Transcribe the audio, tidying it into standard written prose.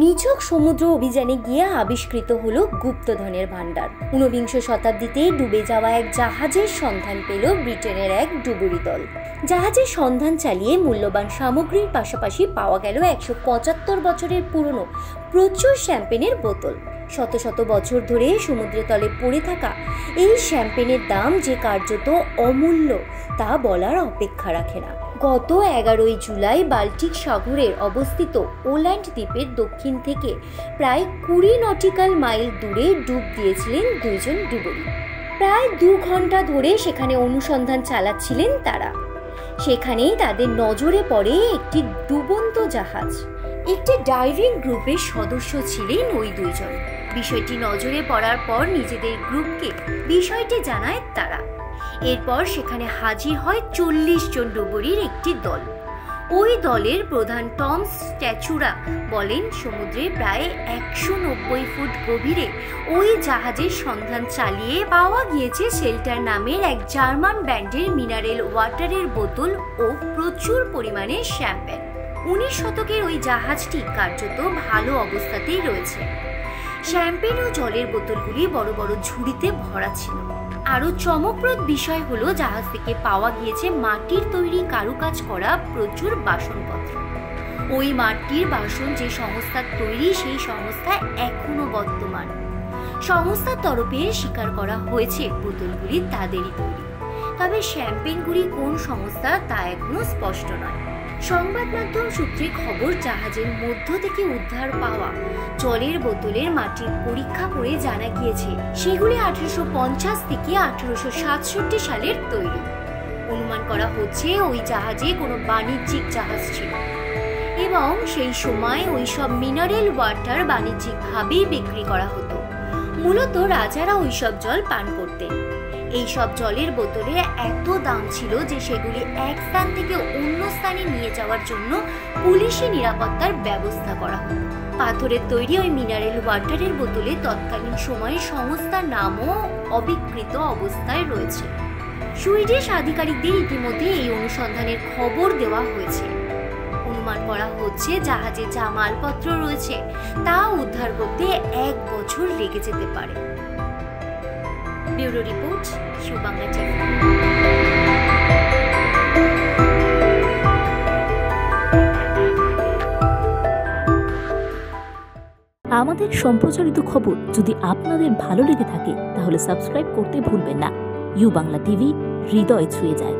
নিছক সমুদ্র অভিযানে গিয়ে আবিষ্কৃত হলো গুপ্তধনের ভাণ্ডার। ঊনবিংশ শতাব্দীতে ডুবে যাওয়া এক জাহাজের সন্ধান পেল ব্রিটেনের এক ডুবুরি দল। জাহাজের সন্ধান চালিয়ে মূল্যবান সামগ্রীর পাশাপাশি পাওয়া গেল 175 বছরের পুরনো প্রচুর শ্যাম্পেনের বোতল। শত শত বছর ধরে সমুদ্রের তলে পড়ে থাকা এই শ্যাম্পেনের দাম যে কার্যত অমূল্য তা বলার অপেক্ষা রাখে না। গত 11 জুলাই বাল্টিক সাগরের অবস্থিত ওল্যান্ড দ্বীপের দক্ষিণ থেকে প্রায় 20 নটিক্যাল মাইল দূরে ডুব দিয়েছিলেন দুইজন ডুবুরি। প্রায় 2 ঘন্টা ধরে সেখানে অনুসন্ধান চালাচ্ছিলেন তারা। সেখানেই তাদের নজরে পড়ে একটি ডুবন্ত জাহাজ। একটি ডাইভিং গ্রুপের সদস্য ছিলেন ওই দুইজন। বিষয়টি নজরে পড়ার পর নিজেদের গ্রুপকে বিষয়টি জানায় তারা। এরপর সেখানে হাজির হয় 40 জন ডুবুরির একটি দল। ওই দলের প্রধান টম স্ট্যাচুরা বলেন, সমুদ্রে প্রায় 190 ফুট গভীরে ওই জাহাজের সন্ধান চালিয়ে পাওয়া গিয়েছে শেল্টার নামের এক জার্মান ব্র্যান্ডের মিনারেল ওয়াটারের বোতল ও প্রচুর পরিমাণে শ্যাম্পেন। 19 শতকের ওই জাহাজটি কার্যত ভালো অবস্থাতেই রয়েছে। শ্যাম্পেন ও জলের বোতলগুলি বড় বড় ঝুড়িতে ভরা ছিল। আরও চমকপ্রদ বিষয় হলো জাহাজ থেকে পাওয়া গিয়েছে মাটির তৈরি কারুকাজ করা প্রচুর বাসনপত্র। ওই মাটির বাসন যে সংস্থার তৈরি সেই সংস্থা এখনো বর্তমান। সংস্থার তরফে স্বীকার করা হয়েছে বোতলগুলি তাদেরই তৈরি, তবে শ্যাম্পেনগুলি কোন সংস্থা তা এখনো স্পষ্ট নয়। সংবাদ মাধ্যম সূত্রে খবর, জাহাজের মধ্য থেকে উদ্ধার পাওয়া জলের বোতলের মাটির পরীক্ষা করে জানা গিয়েছে সেগুলি 1850 থেকে 1867 সালের তৈরি। অনুমান করা হচ্ছে ওই জাহাজে কোনো বাণিজ্যিক জাহাজ ছিল এবং সেই সময় ওই সব মিনারেল ওয়াটার বাণিজ্যিকভাবেই বিক্রি করা হতো। মূলত রাজারা ওইসব জল পান করতেন। এই সব জলের বোতলে এত দাম ছিল যে সেগুলি এক স্থান থেকে অন্য স্থানে নিয়ে যাওয়ার জন্য পুলিশি নিরাপত্তার ব্যবস্থা করা হতো। পাথরের তৈরি ওই মিনারেল ওয়াটারের বোতলে তৎকালীন সময়ে সংস্থার নামও অবিকৃত অবস্থায় রয়েছে। সুইডিশ আধিকারিকদের ইতিমধ্যে এই অনুসন্ধানের খবর দেওয়া হয়েছে। অনুমান করা হচ্ছে জাহাজে যা মালপত্র রয়েছে তা উদ্ধার করতে 1 বছর লেগে যেতে পারে। Bureau report, U Bangla TV. আমাদের সম্প্রচারিত খবর যদি আপনাদের ভালো লেগে থাকে তাহলে সাবস্ক্রাইব করতে ভুলবেন না। ইউ বাংলা টিভি, হৃদয় ছুঁয়ে যায়।